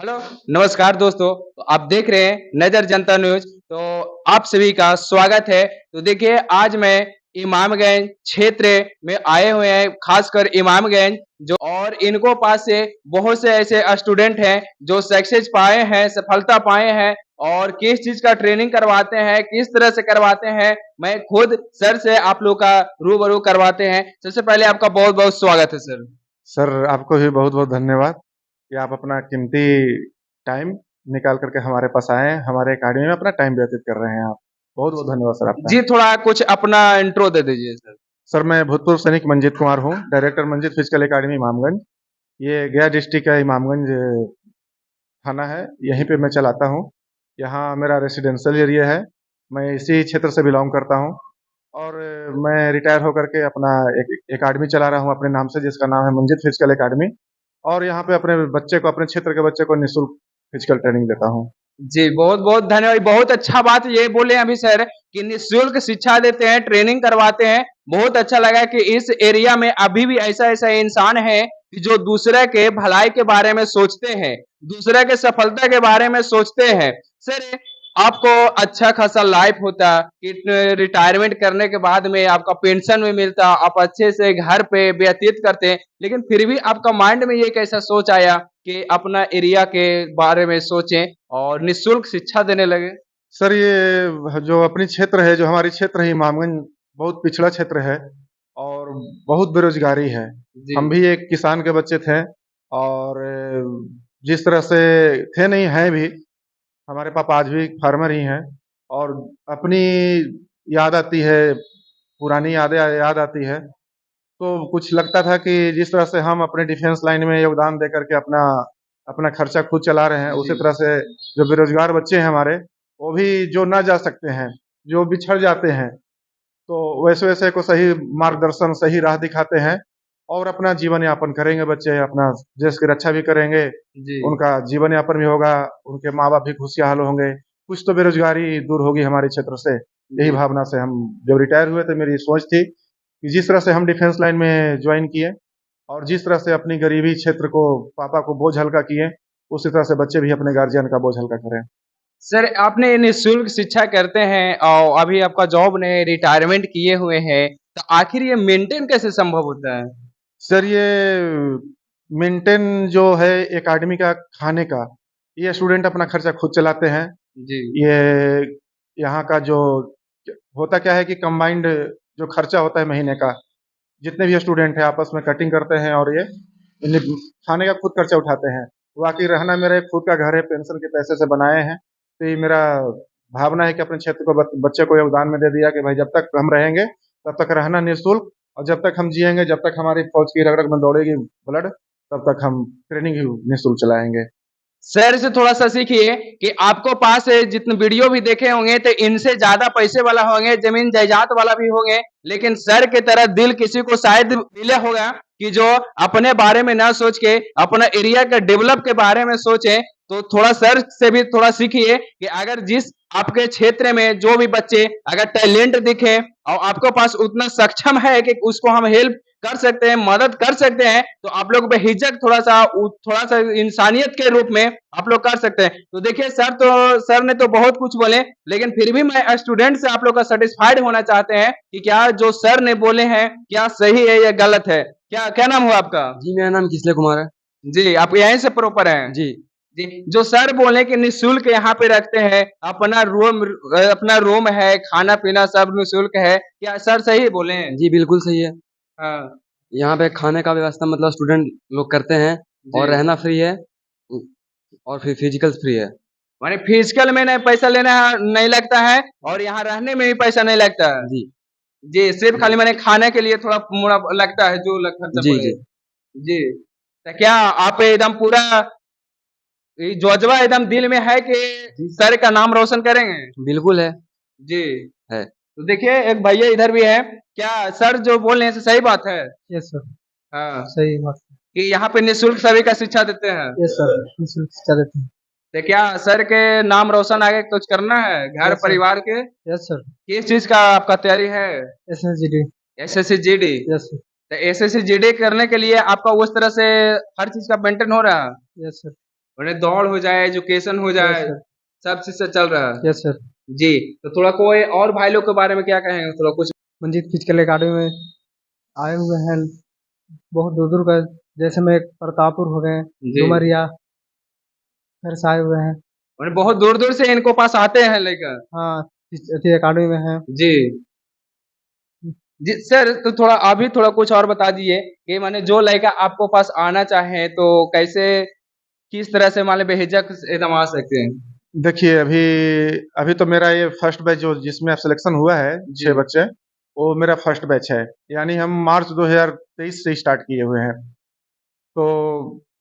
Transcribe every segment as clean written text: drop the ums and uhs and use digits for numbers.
Hello, नमस्कार दोस्तों। तो आप देख रहे हैं नज़र जनता न्यूज़। तो आप सभी का स्वागत है। तो देखिए आज मैं इमामगंज क्षेत्र में आए हुए हैं, खासकर इमामगंज जो और इनको पास से बहुत से ऐसे स्टूडेंट हैं जो सक्सेस पाए हैं, सफलता पाए हैं और किस चीज़ का ट्रेनिंग करवाते हैं, किस तरह से करवाते हैं, मैं खुद सर से आप लोग का रूबरू करवाते हैं। सबसे पहले आपका बहुत-बहुत स्वागत है सर। सर, आपको भी बहुत-बहुत धन्यवाद कि आप अपना कीमती टाइम निकाल कर के हमारे पास आए हैं, हमारे अकेडमी में अपना टाइम व्यतीत कर रहे हैं आप। बहुत-बहुत धन्यवाद सर आपका। जी, थोड़ा कुछ अपना इंट्रो दे दीजिए सर। सर, मैं भूतपूर्व सैनिक मंजीत कुमार हूँ, director Manjeet physical academy Imamganj. ये गया डिस्ट्रिक्ट का इमामगंज थाना है, यहीं पे मैं चलाता हूँ। यहाँ मेरा रेसिडेंशियल एरिया है, मैं इसी क्षेत्र से बिलॉन्ग करता हूँ और मैं रिटायर होकर के अपना एक अकेडमी चला रहा हूँ अपने नाम से, जिसका नाम है मंजीत फिजिकल अकेडमी। और यहाँ पे अपने बच्चे को, अपने क्षेत्र के बच्चे को निःशुल्क फिजिकल ट्रेनिंग देता हूँ। जी, बहुत-बहुत धन्यवाद। बहुत अच्छा बात ये बोले अभी सर कि निःशुल्क शिक्षा देते हैं, ट्रेनिंग करवाते हैं। बहुत अच्छा लगा कि इस एरिया में अभी भी ऐसा-ऐसा इंसान है कि जो दूसरे के भलाई के बारे में सोचते हैं, दूसरे के सफलता के बारे में सोचते हैं। सर, आपको अच्छा खासा लाइफ होता कि रिटायरमेंट करने के बाद में आपका पेंशन भी मिलता, आप अच्छे से घर पे व्यतीत करते, लेकिन फिर भी आपका माइंड में ये कैसा सोच आया कि अपना एरिया के बारे में सोचें और निःशुल्क शिक्षा देने लगे? सर, ये जो अपनी क्षेत्र है, जो हमारी क्षेत्र है इमामगंज, बहुत पिछड़ा क्षेत्र है और बहुत बेरोज़गारी है। जी, हम भी एक किसान के बच्चे थे और जिस तरह से थे, नहीं हैं भी, हमारे पापा आज भी फार्मर ही हैं और अपनी याद आती है, पुरानी यादें याद आती है, तो कुछ लगता था कि जिस तरह से हम अपने डिफेंस लाइन में योगदान दे करके अपना अपना खर्चा खुद चला रहे हैं, उसी जी, तरह से जो बेरोज़गार बच्चे हैं हमारे, वो भी जो ना जा सकते हैं, जो बिछड़ जाते हैं, तो वैसे-वैसे को सही मार्गदर्शन, सही राह दिखाते हैं और अपना जीवन यापन करेंगे बच्चे, अपना देश की रक्षा भी करेंगे, जी, उनका जीवन यापन भी होगा, उनके माँ-बाप भी खुशहाल होंगे, कुछ तो बेरोज़गारी दूर होगी हमारे क्षेत्र से। यही जी। भावना से हम जब रिटायर हुए, तो मेरी सोच थी कि जिस तरह से हम डिफेंस लाइन में जॉइन किए और जिस तरह से अपनी गरीबी क्षेत्र को, पापा को बोझ हल्का किए, उसी तरह से बच्चे भी अपने गार्जियन का बोझ हल्का करें। सर, आपने निःशुल्क शिक्षा करते हैं और अभी आपका जॉब ने रिटायरमेंट किए हुए हैं, तो आखिर ये मेंटेन कैसे संभव होता है? सर, ये मेंटेन जो है एकेडमी का खाने का, ये स्टूडेंट अपना खर्चा खुद चलाते हैं। जी, ये यहाँ का जो होता क्या है कि कंबाइंड जो खर्चा होता है महीने का, जितने भी स्टूडेंट हैं आपस में कटिंग करते हैं और ये खाने का खुद खर्चा उठाते हैं। बाकी रहना, मेरा एक खुद का घर है, पेंशन के पैसे से बनाए हैं। तो ये मेरा भावना है कि अपने क्षेत्र को बच्चे को योगदान में दे दिया कि भाई जब तक हम रहेंगे, तब तक रहना निःशुल्क और जब तक हम जिएँगे, जब तक हमारी फ़ौज की रग-रग में दौड़ेगी ब्लड, तब तक हम ट्रेनिंग ही निःशुल्क चलाएँगे। सर से थोड़ा-सा सीखिए कि आपको पास जितने वीडियो भी देखे होंगे तो इनसे ज़्यादा पैसे वाला होंगे, ज़मीन जायदाद वाला भी होंगे, लेकिन सर की तरह दिल किसी को शायद मिला होगा कि जो अपने बारे में ना सोच के अपना एरिया के डेवलप के बारे में सोचे। तो थोड़ा सर से भी थोड़ा सीखिए कि अगर जिस आपके क्षेत्र में जो भी बच्चे अगर टैलेंट दिखे और आपके पास उतना सक्षम है कि उसको हम हेल्प कर सकते हैं, मदद कर सकते हैं, तो आप लोग पे हिचक थोड़ा-सा इंसानियत के रूप में आप लोग कर सकते हैं। तो देखिए सर ने तो बहुत कुछ बोले, लेकिन फिर भी मैं स्टूडेंट से आप लोग का सैटिस्फाइड होना चाहते हैं कि क्या जो सर ने बोले हैं, क्या सही है या गलत है? क्या क्या नाम हुआ आपका? जी, मेरा नाम किसले कुमार है। जी, आप यहीं से प्रॉपर हैं? जी। जी, जो सर बोले कि निःशुल्क यहाँ पे रखते हैं, अपना रूम है, खाना-पीना सब निःशुल्क है, क्या सर सही बोले हैं? जी, बिल्कुल सही है। हाँ, यहाँ पे खाने का व्यवस्था मतलब स्टूडेंट लोग करते हैं जी। और रहना फ्री है और फिर फिजिकल फ्री है। माने फिजिकल में नहीं पैसा लेना नहीं लगता है और यहाँ रहने में भी पैसा नहीं लगता है। जी। जी, सिर्फ़ खाली माने खाने के लिए थोड़ा मोड़ा लगता है जो खर्चा जी, जी। पड़ेगा। जी, तो क्या आप एकदम पूरा ये जज़्बा एकदम दिल में है कि सर का नाम रोशन करेंगे? बिल्कुल है। जी, है। तो देखिए एक भैया इधर भी है, क्या सर जो बोल रहे हैं सही बात है? यस सर, हाँ, सही बात है। कि यहाँ पे निःशुल्क सभी का शिक्षा देते हैं। यस सर, निःशुल्क शिक्षा देते हैं। तो क्या सर के नाम रोशन आगे कुछ करना है घर यस सर, परिवार के? यस सर, किस चीज़ का आपका तैयारी है? SSGD. SSC GD. Yes sir, तो एसएससी जीडी करने के लिए आपका उस तरह से हर चीज़ का मेंटेन हो रहा है? यस सर, उन्हें दौड़ हो जाए, एजुकेशन हो जाए, सर। सब चीज से चल रहा है। Yes sir. जी, तो थोड़ा कोई और भाई लोग के बारे में क्या कहेंगे, थोड़ा कुछ। मंजीत फिजिकल एकेडमी में आए हुए हैं बहुत दूर दूर का, जैसे में प्रतापपुर हो गए, जी, डुमरिया, घर से आए हुए हैं। उन्हें बहुत दूर दूर से इनको पास आते हैं लेकर। हाँ, एकेडमी में हैं। जी जी सर, तो थोड़ा अभी थोड़ा कुछ और बता दीजिए कि माने जो लड़का आपको पास आना चाहे तो कैसे, किस तरह से मान लो बेहिचक एकदम आ सकते हैं। देखिए अभी अभी तो मेरा ये फर्स्ट बैच जो जिसमें आप सिलेक्शन हुआ है जी 6 बच्चे, वो मेरा फर्स्ट बैच है। यानी हम मार्च 2023 से स्टार्ट किए हुए हैं। तो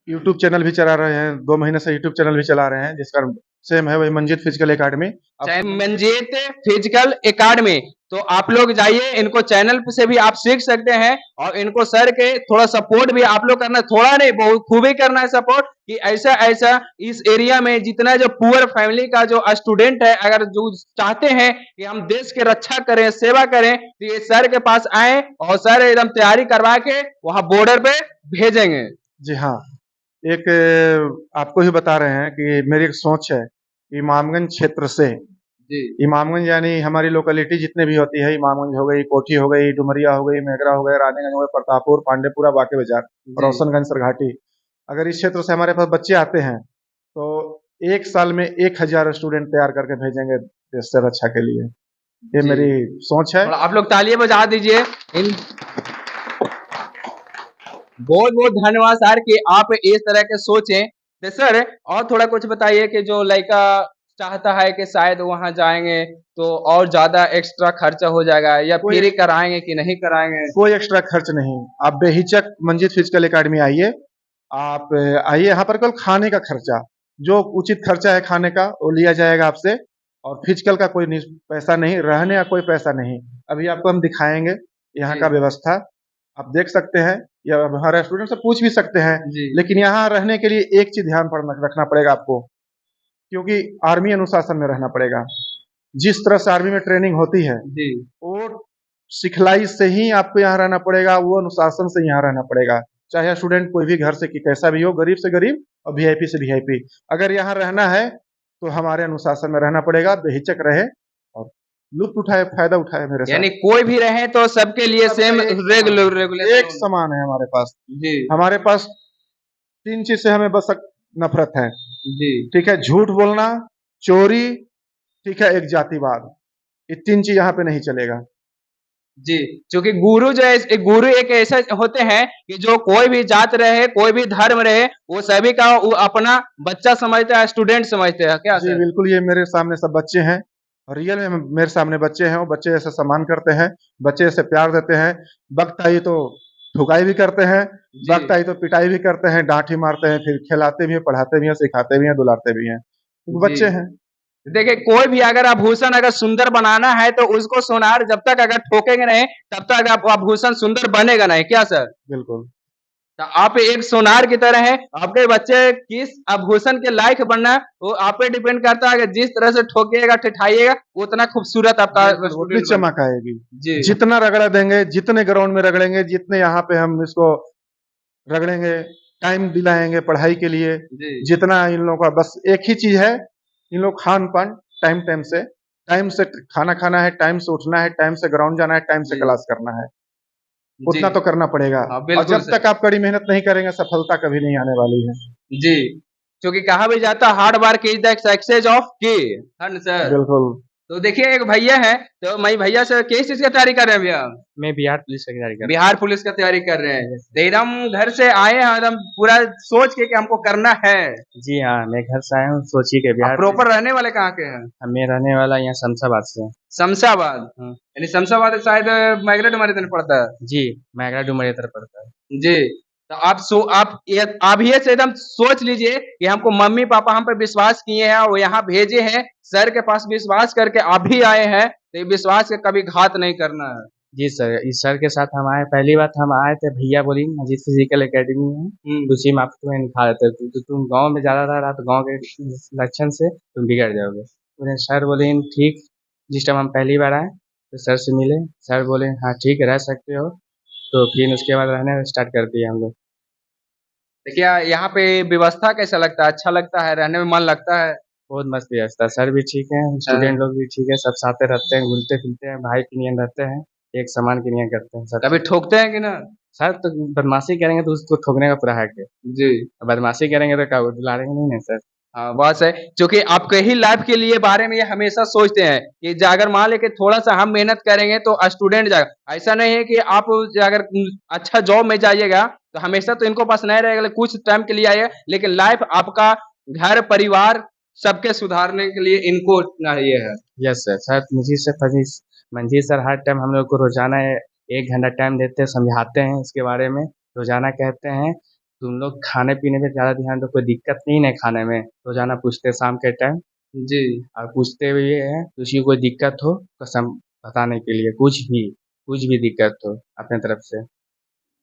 यूट्यूब चैनल भी चला रहे हैं, 2 महीने से यूट्यूब चैनल भी चला रहे हैं, जिसका सेम है वही मंजीत फिजिकल एकेडमी। आप चाहे मंजीत फिजिकल एकेडमी, तो आप लोग जाइए, इनको चैनल से भी आप सीख सकते हैं और इनको सर के थोड़ा सपोर्ट भी आप लोग करना, थोड़ा नहीं बहुत खूब ही करना है सपोर्ट, कि ऐसा ऐसा इस एरिया में जितना जो पुअर फैमिली का जो स्टूडेंट है, अगर जो चाहते हैं कि हम देश के रक्षा करें, सेवा करें, तो ये सर के पास आए और सर एकदम तैयारी करवा के वहां बॉर्डर पे भेजेंगे। जी हाँ, एक आपको ही बता रहे हैं कि मेरी एक सोच है, इमामगंज क्षेत्र से, जी इमामगंज यानी हमारी लोकेलिटी जितने भी होती है, इमामगंज हो गई, कोठी हो गई, डुमरिया हो गई, मेगरा हो गया, रानीगंज हो गया, प्रतापपुर, पांडेपुरा, बांके बाजार, जी रोशनगंज, सरघाटी। अगर इस क्षेत्र से हमारे पास बच्चे आते हैं, तो 1 साल में 1000 स्टूडेंट तैयार करके भेजेंगे देश से रक्षा के लिए। ये जी, मेरी सोच है। थोड़ा आप लोग तालियां बजा दीजिए इन। बहुत बहुत धन्यवाद सर कि आप इस तरह के सोचें। तो सर और थोड़ा कुछ बताइए कि जो लड़का चाहता है कि शायद वहां जाएंगे तो और ज्यादा एक्स्ट्रा खर्चा हो जाएगा, या कोई फ्री कराएंगे कि नहीं कराएंगे। कोई एक्स्ट्रा खर्च नहीं, आप बेहिचक मंजीत फिजिकल एकेडमी आइए। आप आइए, यहाँ पर केवल खाने का खर्चा, जो उचित खर्चा है खाने का वो लिया जाएगा आपसे, और फिजिकल का कोई पैसा नहीं, रहने का कोई पैसा नहीं। अभी आपको हम दिखाएंगे यहाँ जी का व्यवस्था, आप देख सकते हैं, या हमारे स्टूडेंट से पूछ भी सकते हैं। जी लेकिन यहाँ रहने के लिए एक चीज ध्यान रखना पड़ेगा आपको, क्योंकि आर्मी अनुशासन में रहना पड़ेगा। जिस तरह से आर्मी में ट्रेनिंग होती है, जी वो सिखलाई से ही आपको यहाँ रहना पड़ेगा, वो अनुशासन से यहाँ रहना पड़ेगा। चाहे स्टूडेंट कोई भी घर से कि कैसा भी हो, गरीब से गरीब और वीआईपी से वीआईपी, अगर यहाँ रहना है तो हमारे अनुशासन में रहना पड़ेगा, बेहिचक रहे और लुत्फ उठाए, फायदा उठाए मेरे यानी साथ। कोई भी रहे तो सबके लिए सबका सेम एक समान है, रेगुलेशन। एक समान है हमारे पास। जी हमारे पास 3 चीज से हमें बस नफरत है, जी ठीक है? झूठ बोलना, चोरी, ठीक है, एक जातिवाद। ये 3 चीज यहाँ पे नहीं चलेगा। जी, क्योंकि गुरु जो है, एक गुरु एक ऐसे होते हैं कि जो कोई भी जात रहे, कोई भी धर्म रहे, वो सभी का वो अपना बच्चा समझता है, स्टूडेंट समझते हैं, क्या जी सर। बिल्कुल, ये मेरे सामने सब बच्चे हैं, और रियल में मेरे सामने बच्चे हैं, वो बच्चे ऐसे सम्मान करते हैं, बच्चे ऐसे प्यार देते हैं। वक्त आई तो ठुकाई भी करते हैं, जी वक्त आई तो पिटाई भी करते हैं, डांट ही मारते हैं, फिर खिलाते भी हैं, पढ़ाते भी हैं, सिखाते भी हैं, दुलारते भी हैं। वो जी, बच्चे हैं। देखिए कोई भी अगर आभूषण अगर सुंदर बनाना है तो उसको सोनार जब तक अगर ठोकेंगे नहीं तब तक आप आभूषण सुंदर बनेगा नहीं, क्या सर। बिल्कुल। तो आप एक सोनार की तरह हैं, आपके बच्चे किस आभूषण के लायक बनना है वो आप पे डिपेंड करता है, कि जिस तरह से ठोकिएगा ठिठाइएगा उतना खूबसूरत आपका बिल्कुल, उतनी स्टूडेंट बन। चमक आएगी। जी जितना रगड़ा देंगे, जितने ग्राउंड में रगड़ेंगे, जितने यहाँ पे हम इसको रगड़ेंगे, टाइम दिलाएंगे पढ़ाई के लिए, जी जितना इन लोगों का बस एक ही चीज है, इन लोग खान पान टाइम से खाना खाना है, टाइम से उठना है, टाइम से ग्राउंड जाना है, टाइम से जी क्लास करना है, जी उतना तो करना पड़ेगा। हाँ और बिल्कुल जब सर। तक आप कड़ी मेहनत नहीं करेंगे, सफलता कभी नहीं आने वाली है। जी, क्योंकि कहा भी जाता hard work is the success of की, है ना सर। बिल्कुल। तो देखिए एक भैया है, तो मैं भैया से किस चीज की तैयारी कर रहे हैं भैया। मैं बिहार पुलिस की तैयारी कर बिहार पुलिस का तैयारी कर रहे हैं, Yes, तो एकदम घर से आए हैं एकदम पूरा सोच के कि हमको करना है। जी हाँ, मैं घर से आया हूँ सोची के आप बिहार प्रॉपर रहने वाले कहाँ के हैं। मैं रहने वाला यहाँ शमशाबाद से हूँ। शमशाबाद, हाँ। यानी शमशाबाद शायद माइग्रेट हमारे दिन पड़ता है। जी, मैगरा डुमरिया तरफ पड़ता है। जी, तो आप ये से एकदम सोच लीजिए कि हमको मम्मी पापा हम पे विश्वास किए हैं, वो यहाँ भेजे हैं, सर के पास विश्वास करके आप भी आए हैं, तो ये विश्वास के कभी घात नहीं करना है। जी सर, इस सर के साथ हम आए, पहली बात हम आए थे, भैया बोली मजीद फिजिकल एकेडमी है, उसी में आपको तुम्हें निखा देते, तो तुम गांव में ज़्यादा रह रहा तो गांव के लक्षण से तुम बिगड़ जाओगे। उन्हें सर बोले ठीक, जिस टाइम हम पहली बार आए तो सर से मिले, सर बोले हाँ ठीक है रह सकते हो, तो फिर उसके बाद रहने स्टार्ट कर दिया हम लोग। तो क्या यहाँ पे व्यवस्था कैसा लगता है? अच्छा लगता है? रहने में मन लगता है? बहुत मस्त व्यवस्था, सर भी ठीक है, स्टूडेंट लोग भी ठीक है, सब साथ रहते हैं, घुलते फिरते हैं, भाई की नियन रहते हैं, एक समान की नियन करते हैं सब। कभी ठोकते हैं कि ना? सर तो बदमाशी करेंगे तो उसको ठोकने का पूरा हक है, जी। बदमाशी करेंगे तो क्या दिलाएंगे नहीं ना सर। हाँ, बात है क्योंकि आपके ही लाइफ के लिए बारे में ये हमेशा सोचते हैं कि अगर मान ले कि थोड़ा-सा हम मेहनत करेंगे तो स्टूडेंट जाएगा। ऐसा नहीं है कि आप अगर अच्छा जॉब में जाइएगा तो हमेशा तो इनको पास नहीं रहेगा, कुछ टाइम के लिए आइए, लेकिन लाइफ आपका घर, परिवार सबके सुधारने के लिए इनको इतना ये है। Yes sir, sir Manjeet sir हर टाइम हम लोग को रोजाना 1 घंटा टाइम देते हैं, समझाते हैं इसके बारे में, रोजाना कहते हैं तुम लोग खाने पीने में ज़्यादा ध्यान दो, कोई दिक्कत नहीं है खाने में, रोजाना पूछते हैं शाम के टाइम। जी। और पूछते हुए ये है किसी को कोई दिक्कत हो तो बताने के लिए, कुछ भी दिक्कत हो अपने तरफ से।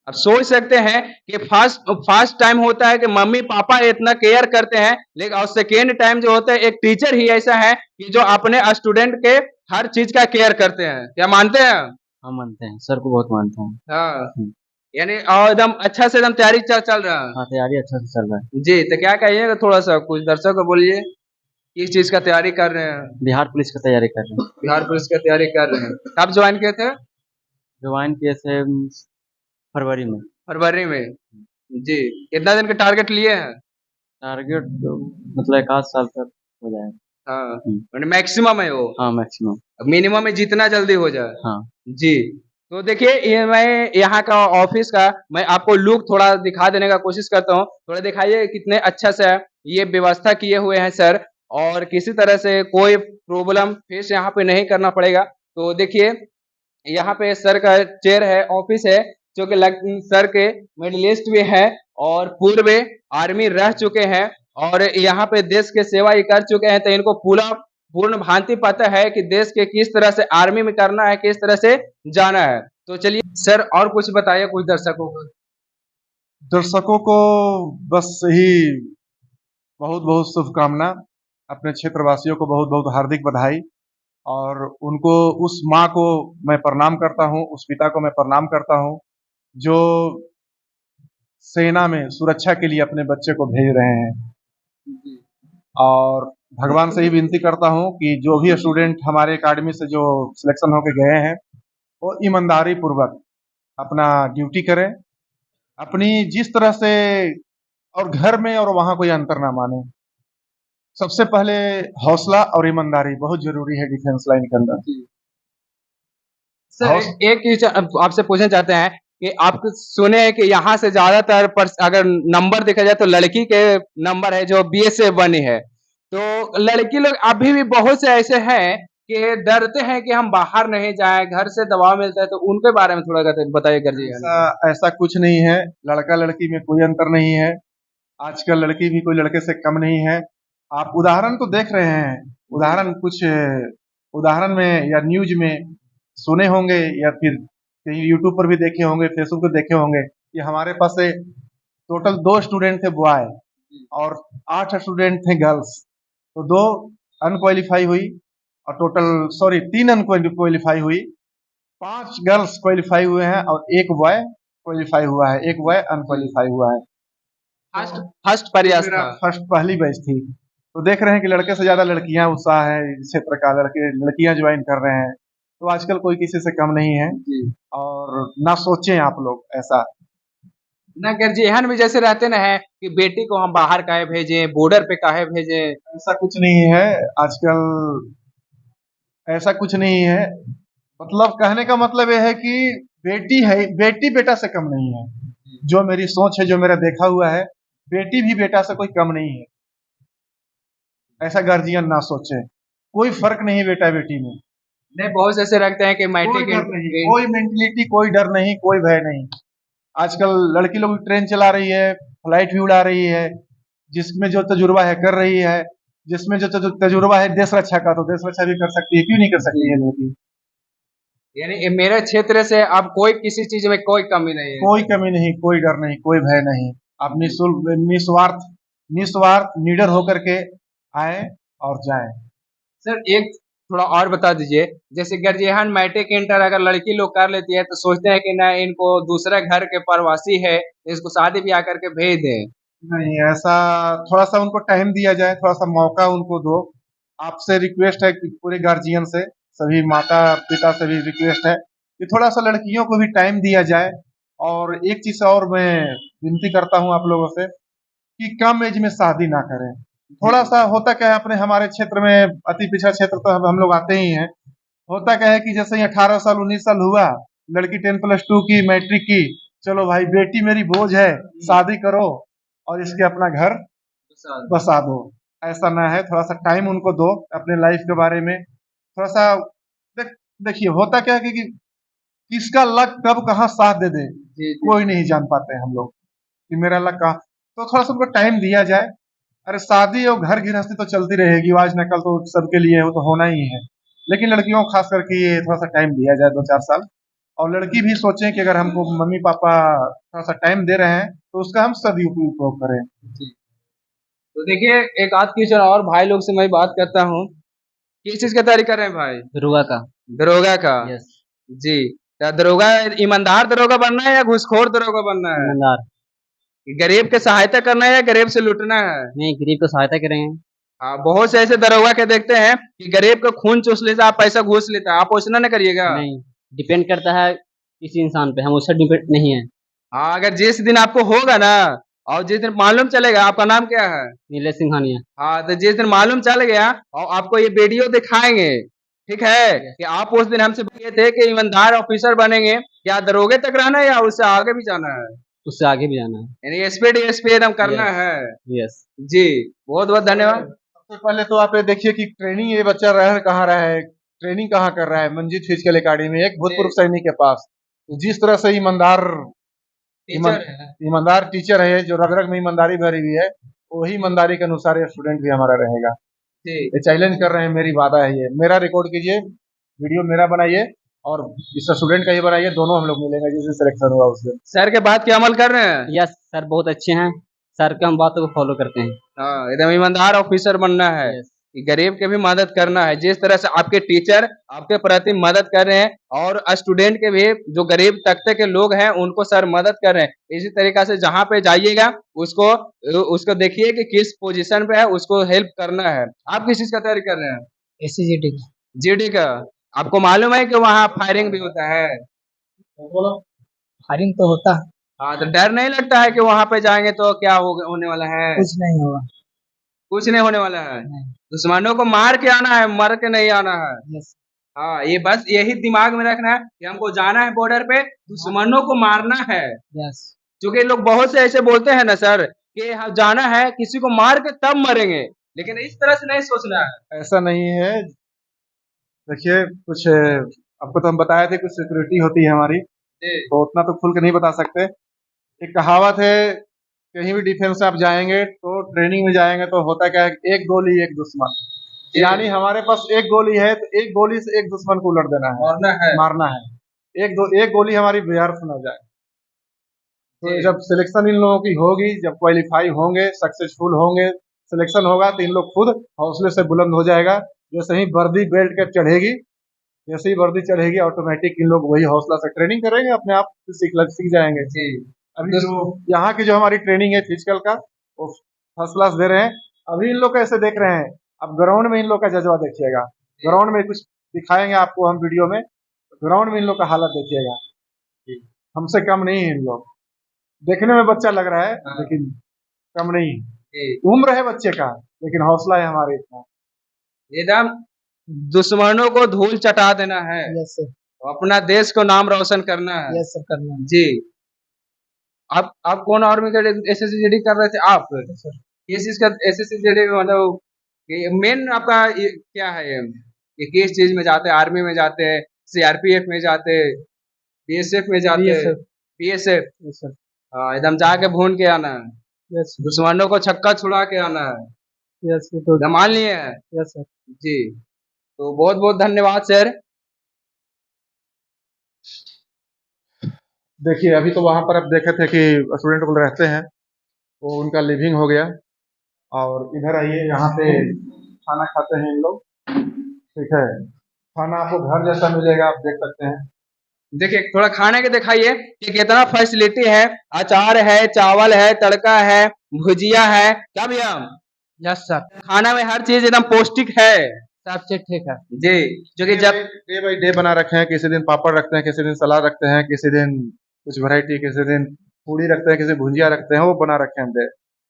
अब सोच सकते हैं कि फर्स्ट फर्स्ट टाइम होता है कि मम्मी-पापा इतना केयर करते हैं, लेकिन और सेकेंड टाइम जो होता है एक टीचर ही ऐसा है कि जो अपने स्टूडेंट के हर चीज़ का केयर करते हैं। क्या मानते हैं? हम मानते हैं, सर को बहुत मानते हैं। हाँ, यानी और एकदम अच्छा से एकदम तैयारी चल रहा है। हाँ, तैयारी अच्छा से चल रहा है। जी, तो क्या कहिएगा थोड़ा-सा कुछ दर्शक को बोलिए, किस चीज़ का तैयारी कर रहे हैं? बिहार पुलिस का तैयारी कर रहे हैं। बिहार पुलिस का तैयारी कर रहे हैं। कब जॉइन किए थे? ज्वाइन किए थे फरवरी में। फरवरी में। जी, कितना दिन का टारगेट लिए हैं? टारगेट तो मतलब 1 आध साल तक हो जाएगा। हाँ, माने मैक्सिमम है वो। हाँ, मैक्सिमम। मिनिमम में जितना जल्दी हो जाए। हाँ। जी। तो देखिए ये मैं यहाँ का ऑफिस का मैं आपको लुक थोड़ा दिखा देने का कोशिश करता हूँ। थोड़ा दिखाइए कितने अच्छा से ये व्यवस्था किए हुए हैं सर और किसी तरह से कोई प्रॉब्लम फेस यहाँ पे नहीं करना पड़ेगा। तो देखिए यहाँ पे सर का चेयर है, ऑफिस है जो कि सर के मेडलिस्ट भी है और पूर्व आर्मी रह चुके हैं और यहाँ पे देश के सेवा ही कर चुके हैं तो इनको पूर्ण भांति पता है कि देश के किस तरह से आर्मी में करना है, किस तरह से जाना है। तो चलिए सर और कुछ बताइए कुछ दर्शकों को। दर्शकों को बस यही बहुत बहुत शुभकामना, अपने क्षेत्रवासियों को बहुत बहुत हार्दिक बधाई और उनको उस माँ को मैं प्रणाम करता हूँ, उस पिता को मैं प्रणाम करता हूँ जो सेना में सुरक्षा के लिए अपने बच्चे को भेज रहे हैं और भगवान से ही विनती करता हूँ कि जो भी स्टूडेंट हमारे एकेडमी से जो सिलेक्शन होके गए हैं वो ईमानदारी पूर्वक अपना ड्यूटी करें, अपनी जिस तरह से और घर में और वहाँ कोई अंतर ना माने। सबसे पहले हौसला और ईमानदारी बहुत जरूरी है डिफेंस लाइन के अंदर। सर एक चीज आपसे पूछना चाहते हैं कि आप सुने हैं कि यहाँ से ज्यादातर अगर नंबर देखा जाए तो लड़की के नंबर है जो बीएसएफ बनी है, तो लड़की लोग अभी भी बहुत से ऐसे हैं कि डरते हैं कि हम बाहर नहीं जाएं, घर से दबाव मिलता है, तो उनके बारे में थोड़ा बताइए कर दीजिए। ऐसा कुछ नहीं है, लड़का लड़की में कोई अंतर नहीं है, आजकल लड़की भी कोई लड़के से कम नहीं है। आप उदाहरण तो देख रहे हैं, उदाहरण में या न्यूज में सुने होंगे या फिर कहीं यूट्यूब पर भी देखे होंगे, फेसबुक पर देखे होंगे कि हमारे पास से टोटल 2 स्टूडेंट थे बॉय और 8 स्टूडेंट थे गर्ल्स, तो 2 अनक्वालिफाई हुई और टोटल 3 अनक्वालिफाई हुई, 5 गर्ल्स क्वालिफाई हुए हैं और 1 बॉय क्वालिफाई हुआ है, 1 बॉय अनक्वालिफाई हुआ है। फर्स्ट प्रयास था, फर्स्ट पहली बैच थी। तो देख रहे हैं कि लड़के से ज्यादा लड़कियां उत्साह है इस क्षेत्र का, लड़कियां ज्वाइन कर रहे हैं, तो आजकल कोई किसी से कम नहीं है और ना सोचें आप लोग ऐसा। ना गर्जियन भी जैसे रहते ना है कि बेटी को हम बाहर काहे भेजें, बॉर्डर पे काहे भेजें, ऐसा कुछ नहीं है आजकल, ऐसा कुछ नहीं है। मतलब कहने का मतलब यह है कि बेटी है, बेटी बेटा से कम नहीं है। जो मेरी सोच है, जो मेरा देखा हुआ है, बेटी भी बेटा से कोई कम नहीं है, ऐसा गार्जियन ना सोचे। कोई फर्क नहीं बेटा बेटी में। नहीं बहुत ऐसे रखते हैं कि मैट्रिक कोई मेंटलिटी, कोई डर नहीं, कोई भय नहीं। आजकल लड़की लोग ट्रेन चला रही है, फ्लाइट भी उड़ा रही है, जिसमें जो तजुर्बा है कर रही है, जिसमें जो तजुर्बा है देश रक्षा का तो देश रक्षा भी कर सकती है, क्यों नहीं कर सकती है लड़की। यानी मेरे क्षेत्र से अब कोई किसी चीज में कोई कमी नहीं है, कोई कमी नहीं, कोई डर नहीं, कोई भय नहीं। आप निस्वार्थ निडर होकर के आए और जाएं। सर एक थोड़ा और बता दीजिए। जैसे गर्जियन मैट्रिक इंटर अगर लड़की लोग कर लेती है तो सोचते हैं कि ना इनको दूसरे घर के प्रवासी है, इसको शादी ब्याह करके भेज दें। नहीं, ऐसा थोड़ा सा उनको टाइम दिया जाए, थोड़ा सा मौका उनको दो। आपसे रिक्वेस्ट है कि पूरे गार्जियन से, सभी माता पिता से भी रिक्वेस्ट है कि थोड़ा सा लड़कियों को भी टाइम दिया जाए। और एक चीज और मैं विनती करता हूँ आप लोगों से कि कम एज में शादी ना करें। थोड़ा सा होता क्या है, अपने हमारे क्षेत्र में अति पिछड़ा क्षेत्र तो हम लोग आते ही हैं। होता क्या है कि जैसे ही 18 साल 19 साल हुआ, लड़की 10+2 की, मैट्रिक की, चलो भाई बेटी मेरी बोझ है, शादी करो और इसके अपना घर बसा दो। ऐसा ना है, थोड़ा सा टाइम उनको दो अपने लाइफ के बारे में। थोड़ा सा देखिए होता क्या है कि किसका लक कब कहाँ साथ दे दे जी, जी। कोई नहीं जान पाते हम लोग कि मेरा लक कहाँ। तो थोड़ा सा उनको टाइम दिया जाए। अरे शादी और घर गृहस्थी तो चलती रहेगी, आज न कल तो सबके लिए वो तो होना ही है। लेकिन लड़कियों को खास करके ये थोड़ा सा टाइम दिया जाए, 2-4 साल। और लड़की भी सोचे कि अगर हमको मम्मी पापा थोड़ा सा टाइम दे रहे हैं तो उसका हम सदुपयोग करें। जी। तो देखिए एक आध क्वेश्चन और भाई लोग से मैं बात करता हूँ। किस चीज की तैयारी कर रहे हैं भाई? दरोगा का। दरोगा का। यस। जी। क्या दरोगा ईमानदार दरोगा बनना है या घूसखोर दरोगा बनना है? ईमानदार। गरीब की सहायता करना है या गरीब से लूटना है? नहीं, गरीब को सहायता करेंगे। हाँ, बहुत से ऐसे दरोगा के देखते हैं कि गरीब का खून चूस लेता है, आप पैसा घूस लेता है, आप वैसा ना करिएगा। नहीं, डिपेंड करता है किसी इंसान पे, हम उससे डिपेंड नहीं है। हाँ, अगर जिस दिन आपको होगा ना और जिस दिन मालूम चलेगा आपका नाम क्या है, नीलेश सिंघानिया। हाँ, तो जिस दिन मालूम चल गया और आपको ये वीडियो दिखाएंगे, ठीक है, कि आप उस दिन हमसे बोले थे कि ईमानदार ऑफिसर बनेंगे, क्या दरोगे तक रहना है या उससे आगे भी जाना है? उससे आगे भी जाना है। यानी स्पीड स्पीड हम करना Yes. है। यस। जी, बहुत बहुत धन्यवाद। सबसे पहले तो आप ये देखिए कि ट्रेनिंग ये बच्चा रह कहाँ रहा है, ट्रेनिंग कहाँ कर रहा है। मंजीत फिजिकल एकेडमी में एक भूतपूर्व जी। सैनिक के पास। तो जिस तरह से टीचर है। ईमानदार टीचर है, जो रग रग में ईमानदारी भरी हुई है, वही ईमानदारी के अनुसार ये स्टूडेंट भी हमारा रहेगा। जी। ये चैलेंज कर रहे हैं, मेरी वादा है, ये मेरा रिकॉर्ड कीजिए, वीडियो मेरा बनाइए और इस स्टूडेंट का ये बनाइए, दोनों हम लोग मिलेंगे जिस दिन सिलेक्शन हुआ उस दिन। सर के बात के अमल कर रहे हैं? यस सर, बहुत अच्छे हैं। सर के हम बातों को फॉलो करते हैं। हाँ, एकदम ईमानदार ऑफिसर बनना है। यस। कि गरीब के भी मदद करना है, जिस तरह से आपके टीचर आपके प्रति मदद कर रहे हैं और स्टूडेंट के भी जो गरीब तबके के लोग हैं उनको सर मदद कर रहे हैं। इसी तरीका से जहाँ पे जाइएगा उसको उसको देखिए कि किस पोजीशन पे है, उसको हेल्प करना है। आप किस चीज का तैयारी कर रहे हैं? एससीजीडी जीडी का। आपको मालूम है कि वहाँ फायरिंग भी होता है? फायरिंग तो होता है, हाँ, तो डर नहीं लगता है कि वहां पे जाएंगे तो क्या होने वाला है? कुछ नहीं होगा। कुछ नहीं होने वाला है। नहीं। दुश्मनों को मार के आना है, मर के नहीं आना है। यस। हाँ, ये बस यही दिमाग में रखना है कि हमको जाना है बॉर्डर पे, दुश्मनों को मारना है। यस। क्योंकि लोग बहुत से ऐसे बोलते हैं ना सर कि हम जाना है किसी को मार के तब मरेंगे, लेकिन इस तरह से नहीं सोचना है। ऐसा नहीं है। देखिए कुछ आपको तो हम बताए थे, कुछ सिक्योरिटी होती है हमारी, जी। तो उतना तो खुल के नहीं बता सकते। एक कहावत है, कहीं भी डिफेंस में आप जाएंगे तो ट्रेनिंग में जाएंगे तो होता क्या है, एक गोली एक दुश्मन। यानी हमारे पास एक गोली है तो एक गोली से एक दुश्मन को उलट देना है, मारना है। मारना है। एक गोली हमारी व्यर्थ न जाए। तो जी। जब सिलेक्शन इन लोगों की होगी, जब क्वालिफाई होंगे, सक्सेसफुल होंगे, सिलेक्शन होगा तो इन लोग खुद हौसले से बुलंद हो जाएगा। जैसे ही वर्दी बेल्ट के चढ़ेगी, जैसे ही वर्दी चढ़ेगी, ऑटोमेटिक इन लोग वही हौसला से ट्रेनिंग करेंगे, अपने आप सीख जाएंगे। जी। अभी जो यहाँ की जो हमारी ट्रेनिंग है फिजिकल का, वो फर्स्ट क्लास दे रहे हैं। अभी इन लोग कैसे देख रहे हैं, अब ग्राउंड में इन लोग का जज्बा देखिएगा। ग्राउंड में कुछ दिखाएंगे आपको हम वीडियो में, ग्राउंड में इन लोग का हालत देखिएगा। हमसे कम नहीं है इन लोग। देखने में बच्चा लग रहा है लेकिन कम नहीं है। जी। उम्र है बच्चे का लेकिन हौसला है हमारे इतना। एकदम दुश्मनों को धूल चटा देना है, यस सर। अपना देश को नाम रोशन करना है। यस सर, करना है। जी। आप कौन आर्मी का एसएससी कर रहे थे आप? सर किस चीज का एसएससी मतलब मेन आपका क्या है ये किस चीज में जाते हैं? आर्मी में जाते हैं, सीआरपीएफ में जाते हैं, बीएसएफ में जाते हैं? बीएसएफ। Yes sir. हाँ, एकदम जाके भून के आना है, यस दुश्मनों को छक्का छुड़ा के आना है। यस तो एकदम मान लिए हैं? Yes sir. जी। तो बहुत बहुत धन्यवाद सर। देखिए अभी तो वहां पर अब देखे थे कि स्टूडेंट लोग रहते हैं, वो उनका लिविंग हो गया। और इधर आइए, यहाँ पे खाना खाते हैं इन लोग। ठीक है, खाना आपको घर जैसा मिलेगा, आप देख सकते हैं। देखिए थोड़ा खाने के दिखाइए कि कितना फैसिलिटी है। अचार है, चावल है, तड़का है, भुजिया है, क्या भैया? यस सर, खाना में हर चीज एकदम पौष्टिक है सब चीज ठीक है। जी। जो कि जब डे बाई डे बना रखे हैं, किसी दिन पापड़ रखते हैं, किसी दिन सलाद रखते हैं, किसी दिन कुछ वैरायटी, किसी दिन पूड़ी रखते हैं, किसी दिन भुजिया रखते हैं, वो बना रखे हैं डे।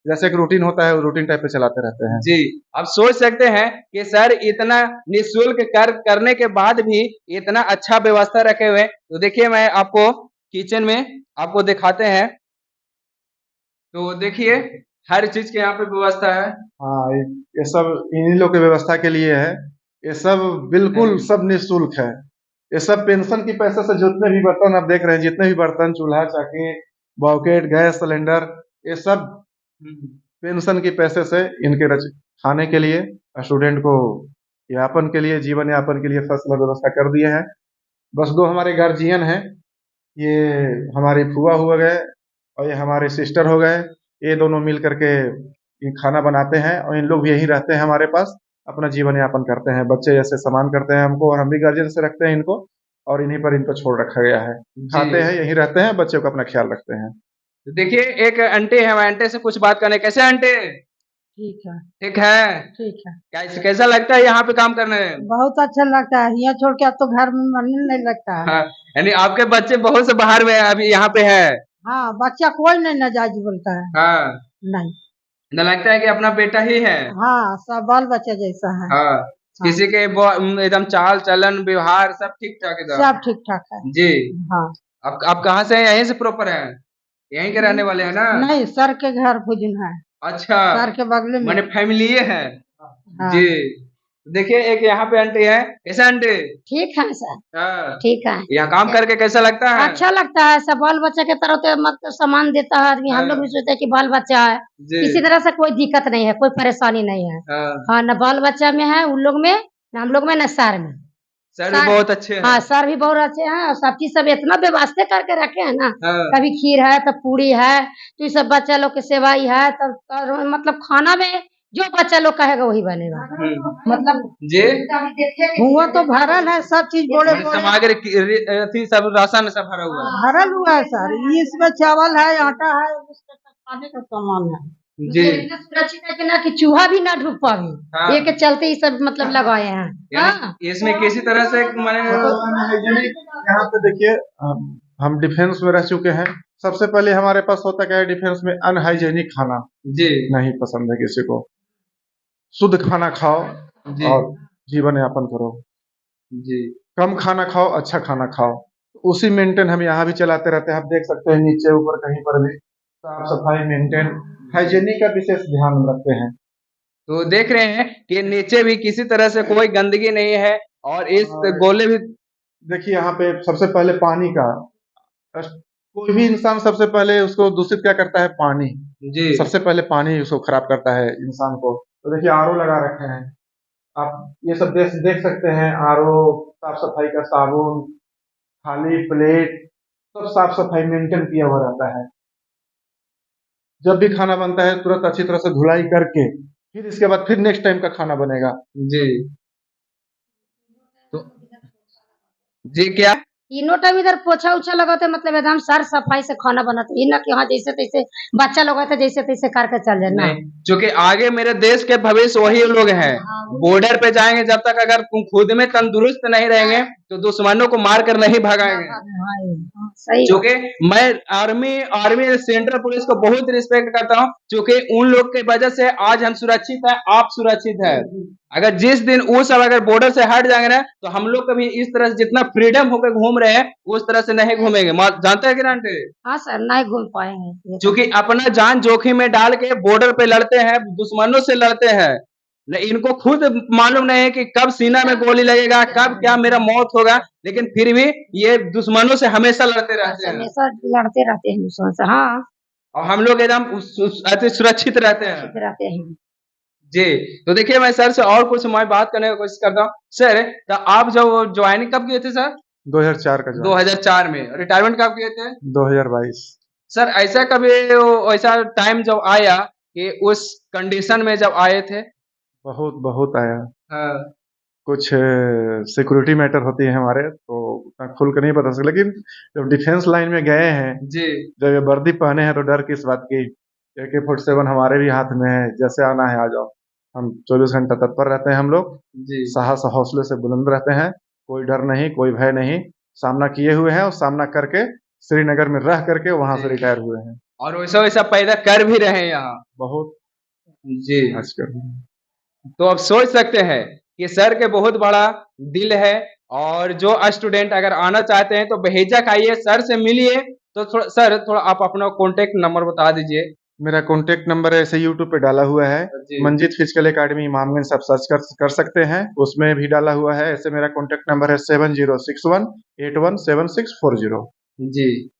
जैसे एक रूटीन होता है, वो रूटीन टाइप पे चलाते रहते हैं। जी, आप सोच सकते हैं कि सर इतना निःशुल्क करने के बाद भी इतना अच्छा व्यवस्था रखे हुए हैं। तो देखिए मैं आपको किचन में आपको दिखाते हैं। तो देखिए हर चीज के यहाँ पे व्यवस्था है। हाँ, ये सब इन्हीं लोग की व्यवस्था के लिए है। ये सब बिल्कुल सब निःशुल्क है। ये सब पेंशन की पैसे से जितने भी बर्तन आप देख रहे हैं, जितने भी बर्तन, चूल्हा, चाकी, बॉकेट, गैस सिलेंडर, ये सब पेंशन के पैसे से इनके खाने के लिए, स्टूडेंट को यापन के लिए, जीवन यापन के लिए फर्स्ट क्लास व्यवस्था कर दिए हैं। बस दो हमारे गार्जियन हैं, ये हमारी फूआ हो गए और ये हमारे सिस्टर हो गए। ये दोनों मिल करके ये खाना बनाते हैं और इन लोग भी यहीं रहते हैं हमारे पास, अपना जीवन यापन करते हैं। बच्चे जैसे सम्मान करते हैं हमको और हम भी गार्जियन से रखते हैं इनको, और इन्हीं पर इनको छोड़ रखा गया है। खाते हैं, यहीं रहते हैं, बच्चों का अपना ख्याल रखते हैं। तो देखिए एक आंटी है, मैं आंटी से कुछ बात करने। कैसे आंटी? ठीक है। ठीक है। ठीक है, कैसा लगता है यहाँ पे काम करने में? बहुत अच्छा लगता है। यहाँ छोड़ के अब तो घर में मन नहीं लगता है। हाँ, यानी आपके बच्चे बहुत से बाहर में अभी यहाँ पे है। हाँ, बच्चा कोई नहीं नाजायज बोलता है। हाँ, नहीं। ना लगता है कि अपना बेटा ही है। हाँ, सब बाल बच्चा जैसा है। हाँ, किसी के एकदम चाल चलन व्यवहार सब ठीक ठाक एकदम। सब ठीक ठाक है। जी। हाँ। आप कहाँ से हैं? यहीं से प्रॉपर है? यहीं के रहने वाले हैं ना? नहीं, सर के घर भुजन है। अच्छा, सर के बगल में। मैंने फैमिली है। हाँ। जी। देखिए एक यहाँ पे आंटी है। कैसे आंटी? ठीक है सर, हाँ, ठीक है। यहाँ काम करके कैसा लगता है? अच्छा लगता है। सब बाल बच्चा के तरह तो मतलब सामान देता है आदमी। हम लोग भी सोचते हैं कि बाल बच्चा है, जी। किसी तरह से कोई दिक्कत नहीं है, कोई परेशानी नहीं है। हाँ, हाँ, न बाल बच्चा में है उन लोग में, न हम लोग में, न सर में। सर भी बहुत अच्छे हैं। हाँ, सर भी बहुत अच्छे हैं और सब चीज सब इतना व्यवस्था करके रखे हैं ना। हाँ, कभी खीर है, तब पूरी है, तो ये सब बच्चा लोग के सेवाई है, तब मतलब खाना में जो बच्चा लोग कहेगा वही बनेगा। मतलब जी। हुआ तो भरल है, सब चीज बोले मैंने सामग्री थी, सब राशन सब भरा हुआ है। भरल हुआ है सर। इसमें चावल है, आटा है, उसका सब खाने का सामान है। जी। इतना सुरक्षित है कि ना कि चूहा भी ना ढुक पावे। हाँ। ये के चलते ये सब मतलब लगाए हैं। हाँ। यानी इसमें किसी तरह से मैंने यहाँ पे देखिए, हम डिफेंस में रह चुके हैं। सबसे पहले हमारे पास होता क्या है डिफेंस में, अनहाइजेनिक खाना जी नहीं पसंद है किसी को। शुद्ध खाना खाओ जी और जीवन यापन करो। जी कम खाना खाओ, अच्छा खाना खाओ। उसी मेंटेन हम यहाँ भी चलाते रहते हैं। आप देख सकते हैं नीचे ऊपर कहीं पर भी साफ सफाई मेंटेन, हाइजीनिक का विशेष ध्यान रखते हैं। तो देख रहे हैं कि नीचे भी किसी तरह से कोई गंदगी नहीं है और इस गोले भी। देखिए यहाँ पे सबसे पहले पानी का, कोई भी इंसान सबसे पहले उसको दूषित क्या करता है? पानी। जी सबसे पहले पानी उसको खराब करता है इंसान को। तो देखिए आरओ लगा रखे हैं, आप ये सब देख सकते हैं। आरओ, साफ सफाई का साबुन, थाली प्लेट, सब साफ सफाई मेंटेन किया हुआ रहता है। जब भी खाना बनता है तुरंत अच्छी तरह से धुलाई करके फिर इसके बाद फिर नेक्स्ट टाइम का खाना बनेगा। जी। तो जी क्या? तीनों टाइम इधर पोछा उछा लगाते, मतलब एकदम साफ सफाई से खाना बनाते। ये ना कि हाँ जैसे तैसे बच्चा लोग आते जैसे तैसे करके चल जाए ना। नहीं, क्योंकि आगे मेरे देश के भविष्य वही लोग हैं। बॉर्डर पे जाएंगे, जब तक अगर तुम खुद में तंदुरुस्त नहीं रहेंगे तो दुश्मनों को मार कर नहीं भगाएंगे। हाँ, सही क्योंकि मैं आर्मी सेंट्रल पुलिस को बहुत रिस्पेक्ट करता हूँ, क्योंकि उन लोग के वजह से आज हम सुरक्षित हैं, आप सुरक्षित हैं। अगर जिस दिन वो सब अगर बॉर्डर से हट जाएंगे ना, तो हम लोग कभी इस तरह से जितना फ्रीडम होकर घूम रहे हैं उस तरह से नहीं घूमेंगे। जानते हैं कि ना? हाँ सर, नहीं घूम पाएंगे। क्योंकि अपना जान जोखिम में डाल के बॉर्डर पे लड़ते हैं, दुश्मनों से लड़ते हैं। न इनको खुद मालूम नहीं है कि कब सीना में गोली लगेगा, कब क्या मेरा मौत होगा, लेकिन फिर भी ये दुश्मनों से हमेशा लड़ते रहते हैं। हमेशा लड़ते रहते हैं दुश्मन से। हाँ, और हम लोग एकदम अति सुरक्षित रहते हैं। रहते हैं। जी। तो देखिए मैं सर से और कुछ मैं बात करने की कोशिश करता हूँ। सर, तो आप जब ज्वाइनिंग कब किए थे सर? 2004 का 2004 में। रिटायरमेंट कब किए थे? 2022। सर ऐसा कभी ऐसा टाइम जब आया कि उस कंडीशन में जब आए थे? बहुत बहुत आया। हाँ, कुछ सिक्योरिटी मैटर होती है हमारे, तो उतना खुल कर नहीं बता सकते, लेकिन जब डिफेंस लाइन में गए हैं, जी जब ये वर्दी पहने हैं, तो डर किस बात की। AK-47 हमारे भी हाथ में है, जैसे आना है आ जाओ। हम 24 घंटा तत्पर रहते हैं हम लोग, जी साहस और हौसले से बुलंद रहते हैं, कोई डर नहीं, कोई भय नहीं, सामना किए हुए हैं और सामना करके श्रीनगर में रह करके वहां से जी। रिटायर हुए हैं। और वैसा वैसा पैदा कर भी रहे हैं यहाँ। बहुत जी आजकल तो आप सोच सकते हैं कि सर के बहुत बड़ा दिल है, और जो स्टूडेंट अगर आना चाहते हैं तो बेहिचक आइए, सर से मिलिए। तो सर थोड़ा आप अपना कॉन्टेक्ट नंबर बता दीजिए। मेरा कॉन्टेक्ट नंबर ऐसे यूट्यूब पे डाला हुआ है, जी मंजीत फिजिकल एकेडमी इमामगंज, सब सर्च कर सकते हैं, उसमें भी डाला हुआ है। ऐसे मेरा कॉन्टेक्ट नंबर है 7061817640। जी